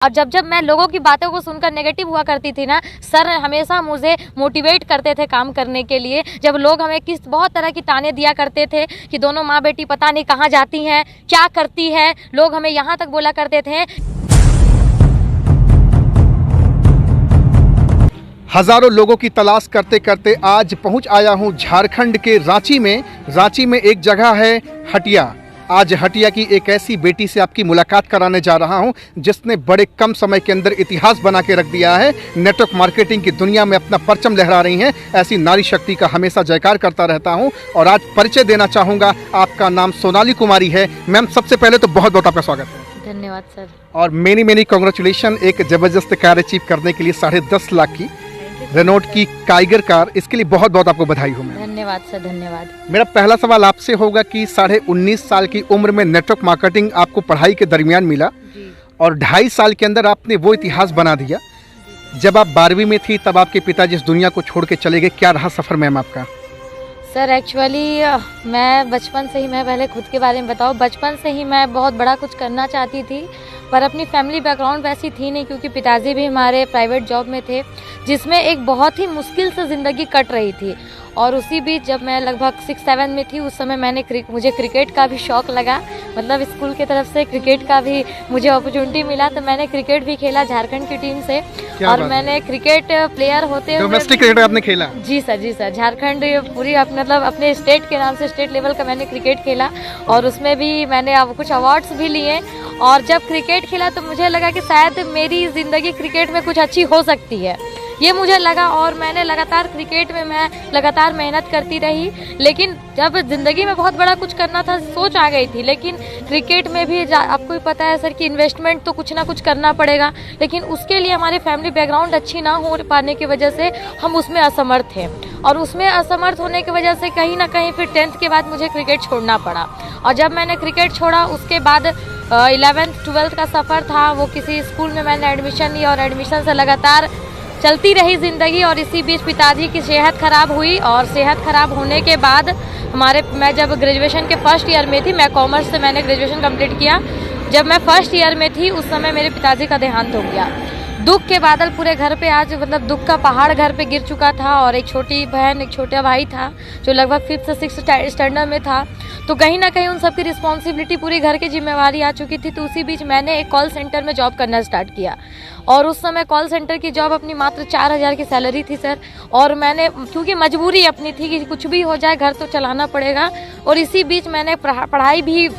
और जब जब मैं लोगों की बातों को सुनकर नेगेटिव हुआ करती थी ना, सर हमेशा मुझे मोटिवेट करते थे काम करने के लिए। जब लोग हमें बहुत तरह की ताने दिया करते थे कि दोनों माँ बेटी पता नहीं कहाँ जाती हैं, क्या करती है, लोग हमें यहाँ तक बोला करते थे। हजारों लोगों की तलाश करते करते आज पहुंच आया हूं झारखंड के रांची में एक जगह है हटिया। आज हटिया की एक ऐसी बेटी से आपकी मुलाकात कराने जा रहा हूं जिसने बड़े कम समय के अंदर इतिहास बना के रख दिया है। नेटवर्क मार्केटिंग की दुनिया में अपना परचम लहरा रही हैं। ऐसी नारी शक्ति का हमेशा जयकार करता रहता हूं और आज परिचय देना चाहूँगा। आपका नाम सोनाली कुमारी है। मैम, सबसे पहले तो बहुत बहुत आपका स्वागत है। धन्यवाद सर। और मेनी कांग्रेचुलेशन एक जबरदस्त कार्य अचीव करने के लिए 10.5 लाख की रेनॉल्ट की काइगर कार, इसके लिए बहुत बहुत आपको बधाई हो। धन्यवाद सर, धन्यवाद। मेरा पहला सवाल आपसे होगा कि 19.5 साल की उम्र में नेटवर्क मार्केटिंग आपको पढ़ाई के दरमियान मिला और 2.5 साल के अंदर आपने वो इतिहास बना दिया। जब आप 12वीं में थी तब आपके पिताजी इस दुनिया को छोड़ के चले गए। क्या रहा सफ़र मैम आपका? सर एक्चुअली मैं बचपन से ही, मैं पहले खुद के बारे में बताऊँ, बचपन से ही मैं बहुत बड़ा कुछ करना चाहती थी, पर अपनी फैमिली बैकग्राउंड वैसी थी नहीं, क्योंकि पिताजी भी हमारे प्राइवेट जॉब में थे जिसमें एक बहुत ही मुश्किल से ज़िंदगी कट रही थी। और उसी बीच जब मैं लगभग 6-7 में थी उस समय मुझे क्रिकेट का भी शौक़ लगा। मतलब स्कूल की तरफ से क्रिकेट का भी मुझे अपॉर्चुनिटी मिला, तो मैंने क्रिकेट भी खेला झारखंड की टीम से। और मैंने क्रिकेट प्लेयर होते हुए डोमेस्टिक क्रिकेट आपने खेला? जी सर, झारखंड पूरी मतलब अपने स्टेट के नाम से स्टेट लेवल का मैंने क्रिकेट खेला और उसमें भी मैंने अब कुछ अवार्ड्स भी लिए। और जब क्रिकेट खेला तो मुझे लगा कि शायद मेरी ज़िंदगी क्रिकेट में कुछ अच्छी हो सकती है, ये मुझे लगा। और मैंने लगातार क्रिकेट में मैं लगातार मेहनत करती रही। लेकिन जब ज़िंदगी में बहुत बड़ा कुछ करना था, सोच आ गई थी, लेकिन क्रिकेट में भी आपको भी पता है सर कि इन्वेस्टमेंट तो कुछ ना कुछ करना पड़ेगा। लेकिन उसके लिए हमारे फैमिली बैकग्राउंड अच्छी ना हो पाने की वजह से हम उसमें असमर्थ थे। और उसमें असमर्थ होने की वजह से कहीं ना कहीं फिर 10th के बाद मुझे क्रिकेट छोड़ना पड़ा। और जब मैंने क्रिकेट छोड़ा उसके बाद 11th 12th का सफ़र था, वो किसी स्कूल में मैंने एडमिशन लिया और एडमिशन से लगातार चलती रही ज़िंदगी। और इसी बीच पिताजी की सेहत ख़राब हुई और सेहत ख़राब होने के बाद मैं जब ग्रेजुएशन के फर्स्ट ईयर में थी, मैं कॉमर्स से मैंने ग्रेजुएशन कंप्लीट किया। जब मैं फर्स्ट ईयर में थी उस समय मेरे पिताजी का देहांत हो गया। दुख के बादल पूरे घर पे, आज मतलब दुख का पहाड़ घर पे गिर चुका था। और एक छोटी बहन, एक छोटा भाई था जो लगभग 5th से 6th स्टैंडर्ड में था। तो कहीं ना कहीं उन सब की रिस्पॉन्सिबिलिटी, पूरी घर की जिम्मेवारी आ चुकी थी। तो उसी बीच मैंने एक कॉल सेंटर में जॉब करना स्टार्ट किया। और उस समय कॉल सेंटर की जॉब अपनी मात्र 4,000 की सैलरी थी सर। और मैंने, क्योंकि मजबूरी अपनी थी कि कुछ भी हो जाए घर तो चलाना पड़ेगा। और इसी बीच मैंने पढ़ाई भी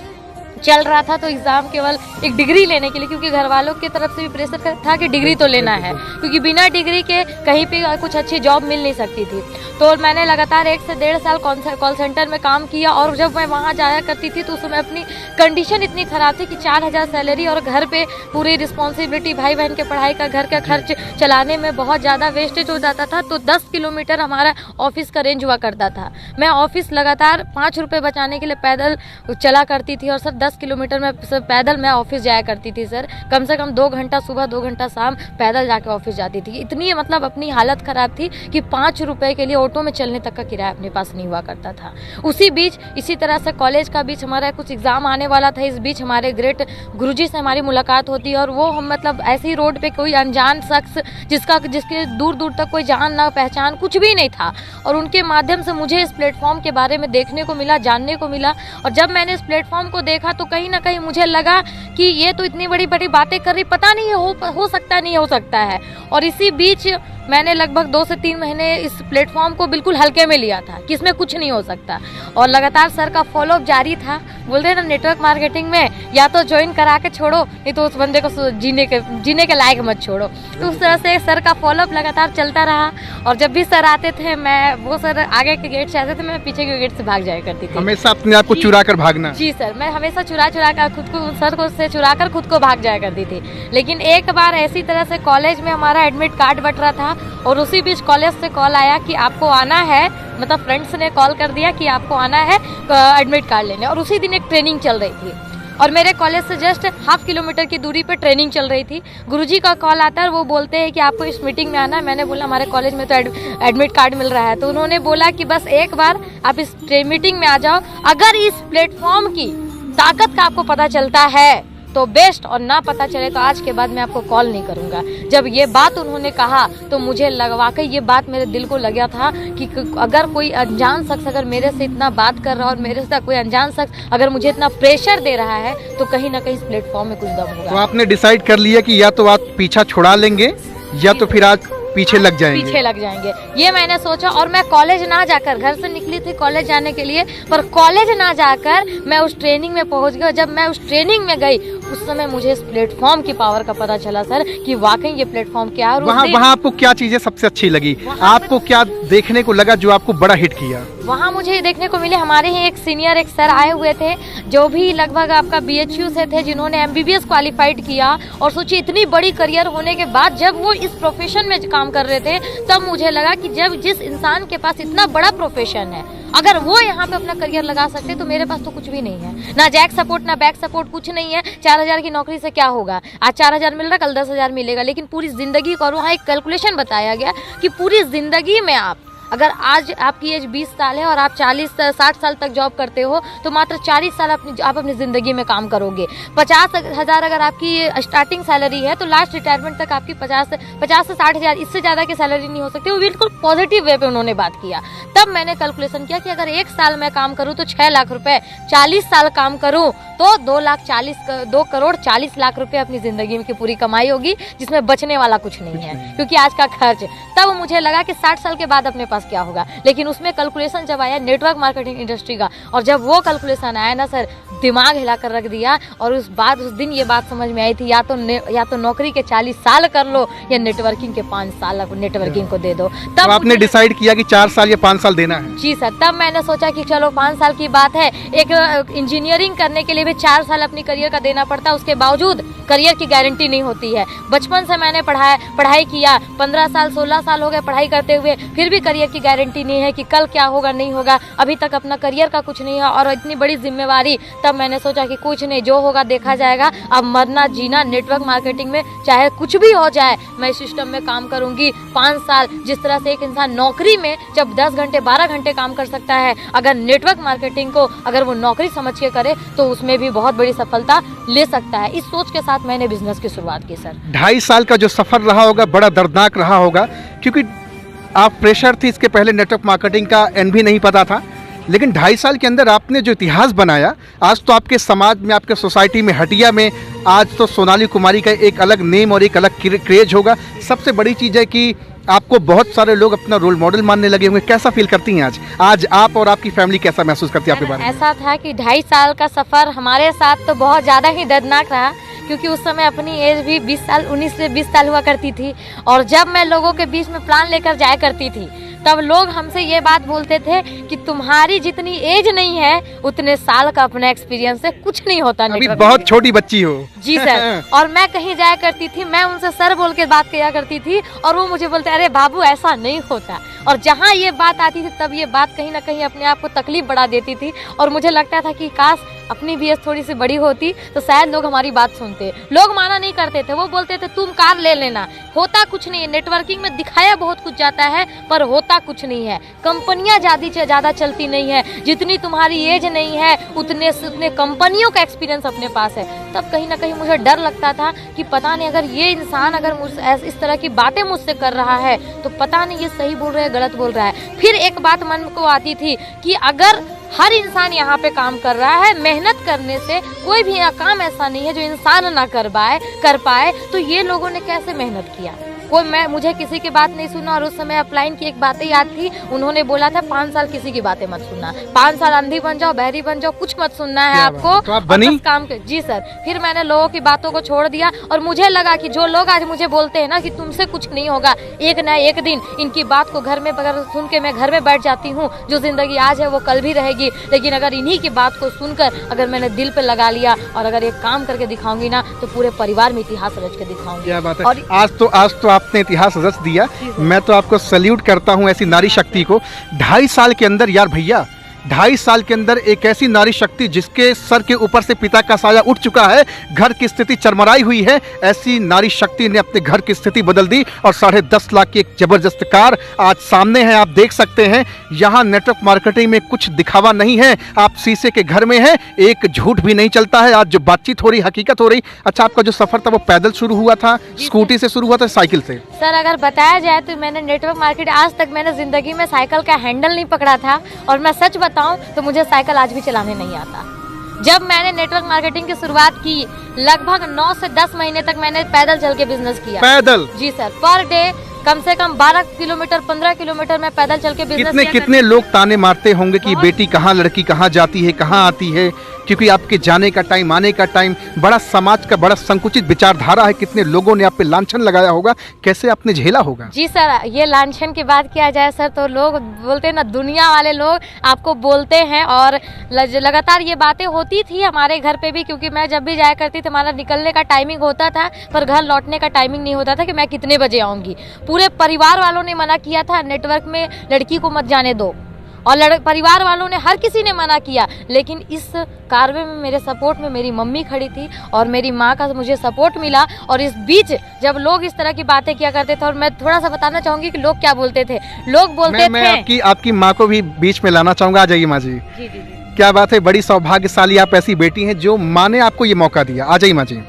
चल रहा था, तो एग्ज़ाम केवल एक डिग्री लेने के लिए, क्योंकि घर वालों की तरफ से भी प्रेशर था कि डिग्री तो लेना है, क्योंकि बिना डिग्री के कहीं पे कुछ अच्छी जॉब मिल नहीं सकती थी। तो मैंने लगातार 1 से 1.5 साल कॉल सेंटर में काम किया। और जब मैं वहाँ जाया करती थी तो उस समय अपनी कंडीशन इतनी ख़राब थी कि 4,000 सैलरी और घर पे पूरी रिस्पॉन्सिबिलिटी, भाई बहन के पढ़ाई का, घर का खर्च चलाने में बहुत ज़्यादा वेस्टेज हो जाता था। तो 10 किलोमीटर हमारा ऑफिस का रेंज हुआ करता था। मैं ऑफिस लगातार 5 रुपये बचाने के लिए पैदल चला करती थी। और सर 10 किलोमीटर में पैदल मैं ऑफिस जाया करती थी सर। कम से कम 2 घंटा सुबह 2 घंटा शाम पैदल जाके ऑफिस जाती थी। इतनी मतलब अपनी हालत ख़राब थी कि 5 रुपये के लिए ऑटो में चलने तक का किराया अपने पास नहीं हुआ करता था। उसी बीच इसी तरह से कॉलेज का बीच हमारा कुछ एग्ज़ाम आने वाला था। इस बीच हमारे ग्रेट गुरुजी से हमारी मुलाकात होती है। और वो हम मतलब ऐसी रोड पे कोई अनजान शख्स जिसके दूर दूर तक कोई जान ना पहचान कुछ भी नहीं था, और उनके माध्यम से मुझे इस प्लेटफॉर्म के बारे में देखने को मिला, जानने को मिला। और जब मैंने इस प्लेटफॉर्म को देखा तो कहीं ना कहीं मुझे लगा कि ये तो इतनी बड़ी बड़ी बातें कर रही, पता नहीं हो सकता नहीं हो सकता है। और इसी बीच मैंने लगभग 2 से 3 महीने इस प्लेटफॉर्म को बिल्कुल हल्के में लिया था कि इसमें कुछ नहीं हो सकता। और लगातार सर का फॉलोअप जारी था। बोलते हैं ना नेटवर्क मार्केटिंग में, या तो ज्वाइन करा के छोड़ो, नहीं तो उस बंदे को जीने के लायक मत छोड़ो। तो उस तरह से सर का फॉलोअप लगातार चलता रहा। और जब भी सर आते थे, वो सर आगे के गेट से आते थे, मैं पीछे के गेट से भाग जाया करती थी। हमेशा अपने आप को चुरा कर भागना? जी सर, मैं हमेशा चुरा कर खुद को, सर को से चुरा कर खुद को भाग जाया करती थी। लेकिन एक बार ऐसी तरह से कॉलेज में हमारा एडमिट कार्ड बट रहा था और उसी बीच कॉलेज से कॉल आया कि आपको आना है, मतलब फ्रेंड्स ने कॉल कर दिया कि आपको आना है एडमिट कार्ड लेने। और उसी दिन एक ट्रेनिंग चल रही थी और मेरे कॉलेज से जस्ट 1/2 किलोमीटर की दूरी पर ट्रेनिंग चल रही थी। गुरुजी का कॉल आता है, वो बोलते हैं कि आपको इस मीटिंग में आना है। मैंने बोला हमारे कॉलेज में तो एडमिट कार्ड मिल रहा है। तो उन्होंने बोला कि बस एक बार आप इस मीटिंग में आ जाओ, अगर इस प्लेटफॉर्म की ताकत का आपको पता चलता है तो बेस्ट, और ना पता चले तो आज के बाद मैं आपको कॉल नहीं करूँगा। जब ये बात उन्होंने कहा तो मुझे वाकई ये बात मेरे दिल को लगा था कि अगर कोई अनजान शख्स अगर मेरे से इतना बात कर रहा है और मेरे से कोई अनजान शख्स अगर मुझे इतना प्रेशर दे रहा है तो कहीं ना कहीं इस प्लेटफॉर्म में कुछ दम होगा। तो आपने डिसाइड कर लिया कि या तो आप पीछा छुड़ा लेंगे या तो फिर आज पीछे लग जाएंगे। ये मैंने सोचा, और मैं कॉलेज ना जाकर, घर से निकली थी कॉलेज जाने के लिए, पर कॉलेज ना जाकर मैं उस ट्रेनिंग में पहुंच गई। जब मैं उस ट्रेनिंग में गई उस समय मुझे इस प्लेटफॉर्म की पावर का पता चला सर कि वाकई ये प्लेटफॉर्म क्या है। वहाँ आपको क्या चीजें सबसे अच्छी लगी, आपको क्या देखने को लगा जो आपको बड़ा हिट किया? वहाँ मुझे देखने को मिले, हमारे ही एक सीनियर एक सर आए हुए थे जो भी लगभग आपका BHU से थे, जिन्होंने MBBS क्वालिफाइड किया, और सोचिए इतनी बड़ी करियर होने के बाद जब वो इस प्रोफेशन में काम कर रहे थे तब मुझे लगा कि जब जिस इंसान के पास इतना बड़ा प्रोफेशन है अगर वो यहाँ पे अपना करियर लगा सकते तो मेरे पास तो कुछ भी नहीं है, ना जैक सपोर्ट ना बैक सपोर्ट, कुछ नहीं है। 4000 की नौकरी से क्या होगा? आज 4000 मिल रहा, कल 10,000 मिलेगा, लेकिन पूरी जिंदगी का, और वहाँ एक कैलकुलेशन बताया गया कि पूरी जिंदगी में आप अगर आज आपकी एज 20 साल है और आप 40-60 साल तक जॉब करते हो तो मात्र 40 साल आप अपनी ज़िंदगी में काम करोगे। 50,000 अगर आपकी स्टार्टिंग सैलरी है तो लास्ट रिटायरमेंट तक आपकी 50 से 60,000, इससे ज़्यादा की सैलरी नहीं हो सकती। वो बिल्कुल पॉजिटिव वे पे उन्होंने बात किया। तब मैंने कैलकुलेशन किया कि अगर 1 साल मैं काम करूँ तो 6 लाख रुपये, 40 साल काम करूँ तो 2 करोड़ 40 लाख रुपए अपनी ज़िंदगी में की पूरी कमाई होगी, जिसमें बचने वाला कुछ नहीं है क्योंकि आज का खर्च। तब मुझे लगा कि 60 साल के बाद अपने पास क्या होगा, लेकिन उसमें कैलकुलेशन जब आया नेटवर्क मार्केटिंग इंडस्ट्री का, और जब वो कैलकुलेशन आया ना सर, दिमाग हिलाकर रख दिया। और उस दिन ये बात समझ में आई थी, या तो नौकरी के 40 साल कर लो या नेटवर्किंग के 5 साल नेटवर्किंग को दे दो। तब आपने डिसाइड किया कि 4 साल या 5 साल देना है? जी सर, तब मैंने सोचा कि चलो 5 साल की बात है, एक इंजीनियरिंग करने के लिए भी 4 साल अपनी करियर का देना पड़ता है, उसके बावजूद करियर की गारंटी नहीं होती है। बचपन से मैंने पढ़ाई किया, 15 साल 16 साल हो गए पढ़ाई करते हुए, फिर भी करियर की गारंटी नहीं है कि कल क्या होगा नहीं होगा, अभी तक अपना करियर का कुछ नहीं है और इतनी बड़ी जिम्मेवारी। तब मैंने सोचा कि कुछ नहीं, जो होगा देखा जाएगा, अब मरना जीना नेटवर्क मार्केटिंग में चाहे कुछ भी हो जाए मैं इस सिस्टम में काम करूंगी। 5 साल जिस तरह से एक इंसान नौकरी में जब 10 घंटे 12 घंटे काम कर सकता है, अगर नेटवर्क मार्केटिंग को अगर वो नौकरी समझ के करे तो उसमें भी बहुत बड़ी सफलता ले सकता है। इस सोच के साथ मैंने बिजनेस की शुरुआत की सर। 2.5 साल का जो सफर रहा होगा बड़ा दर्दनाक रहा होगा, क्योंकि आप फ्रेशर थी, इसके पहले नेटवर्क मार्केटिंग का एन भी नहीं पता था, लेकिन 2.5 साल के अंदर आपने जो इतिहास बनाया, आज तो आपके समाज में, आपके सोसाइटी में, हटिया में आज तो सोनाली कुमारी का एक अलग नेम और एक अलग क्रेज होगा। सबसे बड़ी चीज़ है कि आपको बहुत सारे लोग अपना रोल मॉडल मानने लगे होंगे। कैसा फील करती हैं आज आप और आपकी फैमिली कैसा महसूस करती है आपके बारे में? ऐसा था कि 2.5 साल का सफ़र हमारे साथ तो बहुत ज़्यादा ही दर्दनाक रहा, क्योंकि उस समय अपनी एज भी 19 से 20 साल हुआ करती थी, और जब मैं लोगों के बीच में प्लान लेकर जाया करती थी तब लोग हमसे ये बात बोलते थे कि तुम्हारी जितनी एज नहीं है उतने साल का अपना एक्सपीरियंस से कुछ नहीं होता, अभी बहुत छोटी बच्ची हो। जी सर। और मैं कहीं जाया करती थी, मैं उनसे सर बोल के बात किया करती थी और वो मुझे बोलते अरे बाबू ऐसा नहीं होता, और जहाँ ये बात आती थी तब ये बात कहीं ना कहीं अपने आप को तकलीफ बढ़ा देती थी, और मुझे लगता था कि काश अपनी भी एज थोड़ी सी बड़ी होती तो शायद लोग हमारी बात सुनते। लोग माना नहीं करते थे, वो बोलते थे तुम कार ले लेना, होता कुछ नहीं है। नेटवर्किंग में दिखाया बहुत कुछ जाता है पर होता कुछ नहीं है। कंपनियां ज़्यादा चलती नहीं है, जितनी तुम्हारी एज नहीं है उतने कंपनियों का एक्सपीरियंस अपने पास है। तब कहीं ना कहीं मुझे डर लगता था कि पता नहीं अगर ये इंसान अगर मुझसे इस तरह की बातें मुझसे कर रहा है तो पता नहीं ये सही बोल रहा है गलत बोल रहा है। फिर एक बात मन को आती थी कि अगर हर इंसान यहाँ पे काम कर रहा है, मेहनत करने से कोई भी काम ऐसा नहीं है जो इंसान ना कर पाए, तो ये लोगों ने कैसे मेहनत किया। मुझे किसी की बात नहीं सुना, और उस समय अपलाइन की एक बातें याद थी, उन्होंने बोला था 5 साल किसी की बातें मत सुनना, 5 साल अंधी बन जाओ बहरी बन जाओ, कुछ मत सुनना है आपको, तो आप बनी? काम के। जी सर। फिर मैंने लोगों की बातों को छोड़ दिया, और मुझे लगा कि जो लोग आज मुझे बोलते हैं ना कि तुमसे कुछ नहीं होगा, एक ना एक दिन इनकी बात को घर में अगर सुन के मैं घर में बैठ जाती हूँ, जो जिंदगी आज है वो कल भी रहेगी, लेकिन अगर इन्हीं की बात को सुनकर अगर मैंने दिल पे लगा लिया और अगर एक काम करके दिखाऊंगी ना तो पूरे परिवार में इतिहास रच के दिखाऊंगी। क्या बात है। और आज तो आपने इतिहास रच दिया। मैं तो आपको सल्यूट करता हूं ऐसी नारी शक्ति को। 2.5 साल के अंदर यार भैया 2.5 साल के अंदर एक ऐसी नारी शक्ति जिसके सर के ऊपर से पिता का साया उठ चुका है, घर की स्थिति चरमराई हुई है, ऐसी नारी शक्ति ने अपने घर की स्थिति बदल दी और 10.5 लाख की एक जबरदस्त कार आज सामने है। आप देख सकते हैं यहाँ नेटवर्क मार्केटिंग में कुछ दिखावा नहीं है, आप शीशे के घर में हैं, एक झूठ भी नहीं चलता है। आज जो बातचीत हो रही, हकीकत हो रही। अच्छा, आपका जो सफर था वो पैदल शुरू हुआ था, स्कूटी से शुरू हुआ था, साइकिल से? सर अगर बताया जाए तो मैंने नेटवर्क मार्केट आज तक मैंने जिंदगी में साइकिल का हैंडल नहीं पकड़ा था, और मैं सच बताऊं तो मुझे साइकिल आज भी चलाने नहीं आता। जब मैंने नेटवर्क मार्केटिंग की शुरुआत की, लगभग 9 से 10 महीने तक मैंने पैदल चल के बिजनेस किया। पैदल? जी सर, पर डे कम से कम 12 किलोमीटर 15 किलोमीटर मैं पैदल चल के बिजनेस कितने लोग ताने मारते होंगे कि बेटी कहाँ, लड़की कहाँ जाती है, कहाँ आती है, क्योंकि आपके जाने का टाइम, आने का टाइम, बड़ा समाज का बड़ा संकुचित विचारधारा है। कितने लोगों ने आप पे लांछन लगाया होगा, कैसे आपने झेला होगा? जी सर, ये लांछन की बात किया जाए सर तो लोग बोलते हैं ना, दुनिया वाले लोग आपको बोलते हैं, और लगातार ये बातें होती थी हमारे घर पे भी, क्योंकि मैं जब भी जाया करती थी हमारा निकलने का टाइमिंग होता था, पर घर लौटने का टाइमिंग नहीं होता था कि मैं कितने बजे आऊँगी। पूरे परिवार वालों ने मना किया था, नेटवर्क में लड़की को मत जाने दो, और परिवार वालों ने, हर किसी ने मना किया, लेकिन इस कारवे में मेरे सपोर्ट में मेरी मम्मी खड़ी थी और मेरी माँ का मुझे सपोर्ट मिला। और इस बीच जब लोग इस तरह की बातें किया करते थे, और मैं थोड़ा सा बताना चाहूंगी कि लोग क्या बोलते थे, लोग बोलते थे। आपकी माँ को भी बीच में लाना चाहूंगा। आ जाइए माँ जी। जी जी जी। क्या बात है, बड़ी सौभाग्यशाली आप ऐसी बेटी हैं जो माँ ने आपको ये मौका दिया। आ जाइए माँ जी।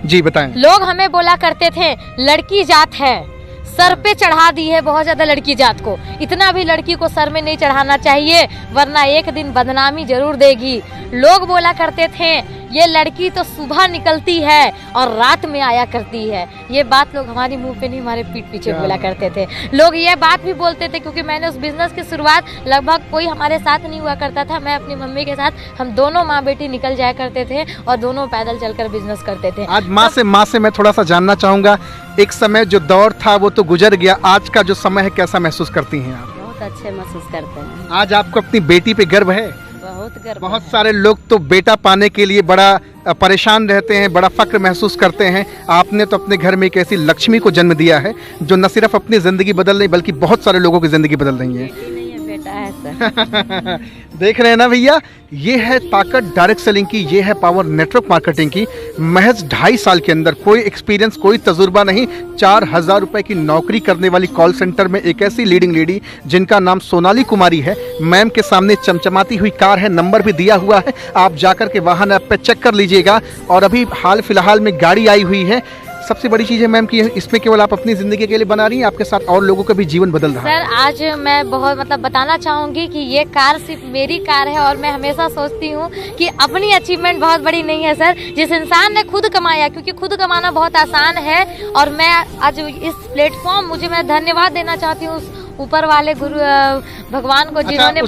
जी बताएं। लोग हमें बोला करते थे लड़की जात है, सर पे चढ़ा दी है बहुत ज्यादा लड़की जात को, इतना भी लड़की को सर में नहीं चढ़ाना चाहिए वरना एक दिन बदनामी जरूर देगी। लोग बोला करते थे ये लड़की तो सुबह निकलती है और रात में आया करती है। ये बात लोग हमारे मुंह पे नहीं, हमारे पीठ पीछे बोला करते थे। लोग ये बात भी बोलते थे क्योंकि मैंने उस बिजनेस की शुरुआत, लगभग कोई हमारे साथ नहीं हुआ करता था, मैं अपनी मम्मी के साथ, हम दोनों माँ बेटी निकल जाया करते थे और दोनों पैदल चलकर बिजनेस करते थे। आज माँ से मैं थोड़ा सा जानना चाहूँगा, एक समय जो दौर था वो तो गुजर गया, आज का जो समय है कैसा महसूस करती हैं आप? बहुत अच्छे महसूस करते हैं। आज आपको अपनी बेटी पे गर्व है? बहुत गर्व। बहुत सारे लोग तो बेटा पाने के लिए बड़ा परेशान रहते हैं, बड़ा फक्र महसूस करते हैं। आपने तो अपने घर में एक ऐसी लक्ष्मी को जन्म दिया है जो न सिर्फ अपनी ज़िंदगी बदल रही बल्कि बहुत सारे लोगों की ज़िंदगी बदल रही है। बेटा है सर। देख रहे हैं ना भैया, ये है ताकत डायरेक्ट सेलिंग की, ये है पावर नेटवर्क मार्केटिंग की। महज 2.5 साल के अंदर कोई एक्सपीरियंस, कोई तजुर्बा नहीं, 4000 रुपए की नौकरी करने वाली कॉल सेंटर में एक ऐसी लीडिंग लेडी जिनका नाम सोनाली कुमारी है। मैम के सामने चमचमाती हुई कार है, नंबर भी दिया हुआ है, आप जाकर के वाहन ऐप पे चेक कर लीजिएगा। और अभी हाल फिलहाल में गाड़ी आई हुई है। सबसे बड़ी चीज़ है मैम कि इसमें केवल आप अपनी ज़िंदगी के लिए बना रही हैं, आपके साथ और लोगों का भी जीवन बदल रहा है। सर आज मैं बहुत बताना चाहूँगी कि ये कार सिर्फ मेरी कार है, और मैं हमेशा सोचती हूँ कि अपनी अचीवमेंट बहुत बड़ी नहीं है सर। जिस इंसान ने खुद कमाया, क्योंकि खुद कमाना बहुत आसान है, और मैं आज इस प्लेटफॉर्म, मैं धन्यवाद देना चाहती हूँ ऊपर वाले गुरु भगवान को, जिन्होंने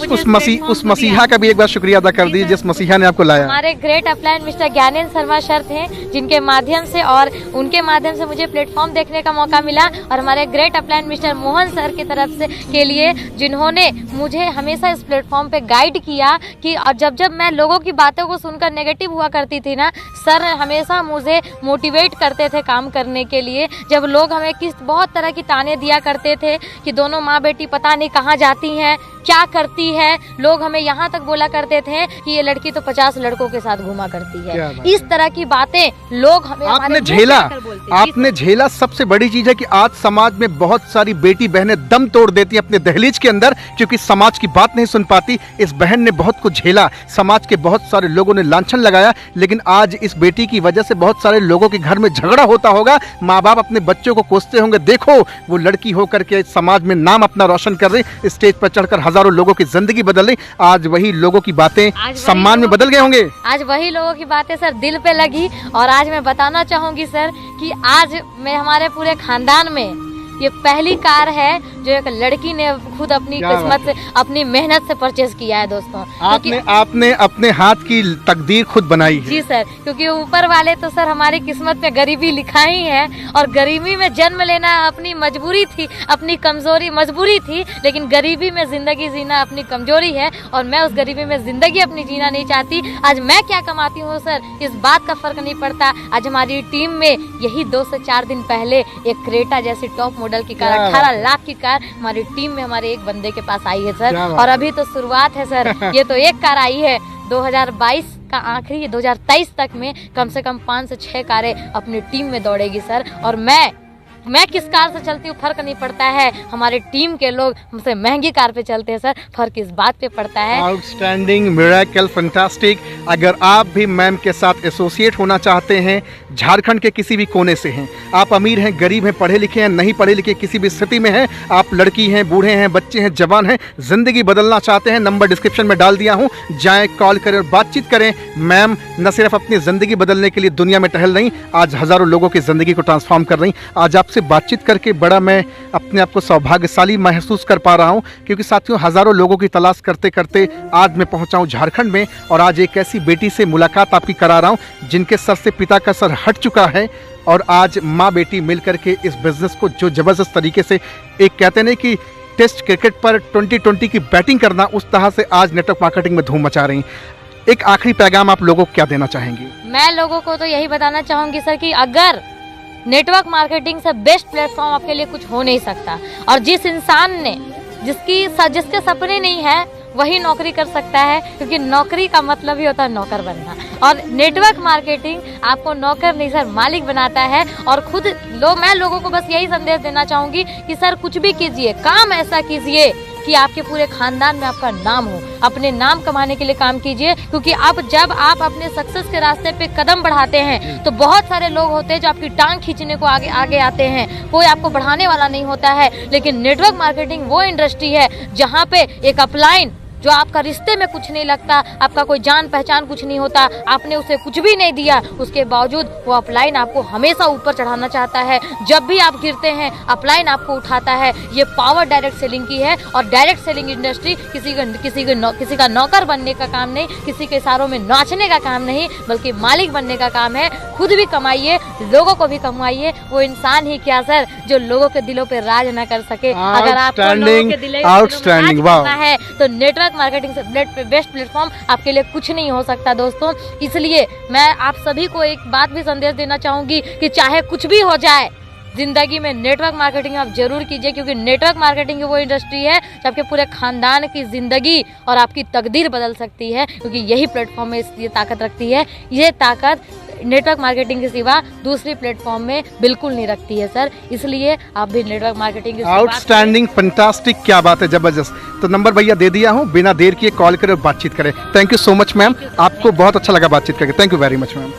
उस मसीहा का भी एक बार शुक्रिया अदा कर दीजिए जिस मसीहा ने आपको लाया। हमारे great upline mister Gyanendra Sharma sir थे, जिनके माध्यम से और उनके माध्यम से मुझे प्लेटफॉर्म देखने का मौका मिला, और हमारे great upline mister Mohan sir की तरफ से के लिए, जिन्होंने मुझे हमेशा इस प्लेटफॉर्म पे गाइड किया कि जब मैं लोगों की बातों को सुनकर नेगेटिव हुआ करती थी ना, सर हमेशा मुझे मोटिवेट करते थे काम करने के लिए। जब लोग हमें बहुत तरह की ताने दिया करते थे कि दोनों माँ बेटी पता नहीं कहाँ जाती हैं, क्या करती है, लोग हमें यहाँ तक बोला करते थे कि ये लड़की तो 50 लड़कों के साथ घूमा करती है। इस तरह की बातें लोग हमें, आपने झेला। सबसे बड़ी चीज है कि आज समाज में बहुत सारी बेटी बहनें दम तोड़ देती हैं अपने दहलीज के अंदर, क्योंकि समाज की बात नहीं सुन पाती। इस बहन ने बहुत कुछ झेला, समाज के बहुत सारे लोगों ने लांछन लगाया, लेकिन आज इस बेटी की वजह से बहुत सारे लोगों के घर में झगड़ा होता होगा, माँ बाप अपने बच्चों को कोसते होंगे, देखो वो लड़की होकर के समाज में नाम अपना रोशन कर रही, स्टेज पर चढ़कर हजारों लोगों की जिंदगी बदल रही। आज वही लोगों की बातें सम्मान में बदल गए होंगे। आज वही लोगों की बातें सर दिल पे लगी। और आज मैं बताना चाहूंगी सर कि आज मैं, हमारे पूरे खानदान में ये पहली कार है जो एक लड़की ने खुद अपनी किस्मत से, अपनी मेहनत से परचेज किया है दोस्तों। आपने अपने हाथ की तकदीर खुद बनाई है। जी सर, क्योंकि ऊपर वाले तो सर हमारी किस्मत में गरीबी लिखा ही है, और गरीबी में जन्म लेना अपनी मजबूरी थी, अपनी कमजोरी मजबूरी थी, लेकिन गरीबी में जिंदगी जीना अपनी कमजोरी है, और मैं उस गरीबी में जिंदगी अपनी जीना नहीं चाहती। आज मैं क्या कमाती हूँ सर, इस बात का फर्क नहीं पड़ता। आज हमारी टीम में यही 2 से 4 दिन पहले एक क्रेटा जैसी टॉप मॉडल की कार, क्या 18 लाख की कार हमारी टीम में हमारे एक बंदे के पास आई है सर। क्या बात और अभी तो शुरुआत है सर, ये तो एक कार आई है। 2022 का आखिरी 2023 तक में कम से कम 5 से 6 कारें अपनी टीम में दौड़ेगी सर। और मैं किस कार से चलती हूँ फर्क नहीं पड़ता है, हमारे टीम के लोग हमसे महंगी कार पे चलते हैं सर, फर्क इस बात पे पड़ता है। Outstanding, miracle, fantastic. अगर आप भी मैम के साथ एसोसिएट होना चाहते हैं, झारखंड के किसी भी कोने से हैं, आप अमीर हैं, गरीब हैं, पढ़े लिखे हैं, नहीं पढ़े लिखे, किसी भी स्थिति में हैं, आप लड़की हैं, बूढ़े हैं, बच्चे हैं, जवान हैं, ज़िंदगी बदलना चाहते हैं, नंबर डिस्क्रिप्शन में डाल दिया हूँ, जाएँ, कॉल करें और बातचीत करें। मैम न सिर्फ अपनी ज़िंदगी बदलने के लिए दुनिया में टहल रही, आज हज़ारों लोगों की ज़िंदगी को ट्रांसफॉर्म कर रही। आज आपसे बातचीत करके बड़ा मैं अपने आप को सौभाग्यशाली महसूस कर पा रहा हूँ, क्योंकि साथियों हज़ारों लोगों की तलाश करते करते आज मैं पहुँचा हूँ झारखंड में, और आज एक ऐसी बेटी से मुलाकात आपकी करा रहा हूँ जिनके सर से पिता का सर हट चुका है, और आज माँ बेटी मिलकर के इस बिज़नेस को जो ज़बरदस्त तरीके से, एक कहते हैं कि टेस्ट क्रिकेट पर 2020 की बैटिंग करना, उस तरह से आज नेटवर्क मार्केटिंग में धूम मचा रही। एक आखिरी पैगाम आप लोगों को क्या देना चाहेंगी? मैं लोगों को तो यही बताना चाहूँगी सर कि अगर नेटवर्क मार्केटिंग से बेस्ट प्लेटफॉर्म आपके लिए कुछ हो नहीं सकता, और जिस इंसान ने जिसके सपने नहीं है वही नौकरी कर सकता है, क्योंकि नौकरी का मतलब ही होता है नौकर बनना, और नेटवर्क मार्केटिंग आपको नौकर नहीं सर मालिक बनाता है। और खुद मैं लोगों को बस यही संदेश देना चाहूँगी कि सर कुछ भी कीजिए, काम ऐसा कीजिए कि आपके पूरे खानदान में आपका नाम हो, अपने नाम कमाने के लिए काम कीजिए, क्योंकि जब आप अपने सक्सेस के रास्ते पे कदम बढ़ाते हैं तो बहुत सारे लोग होते हैं जो आपकी टांग खींचने को आगे आते हैं, कोई आपको बढ़ाने वाला नहीं होता है। लेकिन नेटवर्क मार्केटिंग वो इंडस्ट्री है जहाँ पे एक अपलाइन जो आपका रिश्ते में कुछ नहीं लगता, आपका कोई जान पहचान कुछ नहीं होता, आपने उसे कुछ भी नहीं दिया, उसके बावजूद वो अपलाइन आपको हमेशा ऊपर चढ़ाना चाहता है। जब भी आप गिरते हैं अपलाइन आपको उठाता है। ये पावर डायरेक्ट सेलिंग की है, और डायरेक्ट सेलिंग इंडस्ट्री किसी का नौकर बनने का काम नहीं, किसी के इशारों में नाचने का काम नहीं, बल्कि मालिक बनने का काम है। खुद भी कमाइए, लोगों को भी कमाइए। वो इंसान ही क्या सर जो लोगों के दिलों पे राज ना कर सके। अगर आपको लोगों के दिलों पे राज करना है तो नेटवर्क मार्केटिंग से बेस्ट प्लेटफॉर्म आपके लिए कुछ नहीं हो सकता दोस्तों। इसलिए मैं आप सभी को एक बात भी संदेश देना चाहूँगी कि चाहे कुछ भी हो जाए जिंदगी में, नेटवर्क मार्केटिंग आप जरूर कीजिए, क्योंकि नेटवर्क मार्केटिंग वो इंडस्ट्री है जो आपके पूरे खानदान की जिंदगी और आपकी तकदीर बदल सकती है, क्योंकि यही प्लेटफॉर्म में ये ताकत रखती है। ये ताकत नेटवर्क मार्केटिंग के सिवा दूसरी प्लेटफॉर्म में बिल्कुल नहीं रखती है सर। इसलिए आप भी नेटवर्क मार्केटिंग की आउटस्टैंडिंग, फैंटास्टिक, क्या बात है, जबरदस्त। तो नंबर भैया दे दिया हूँ, बिना देर किए कॉल करें और बातचीत करें। Thank you so much ma'am, आपको बहुत अच्छा लगा बातचीत करके। Thank you very much ma'am.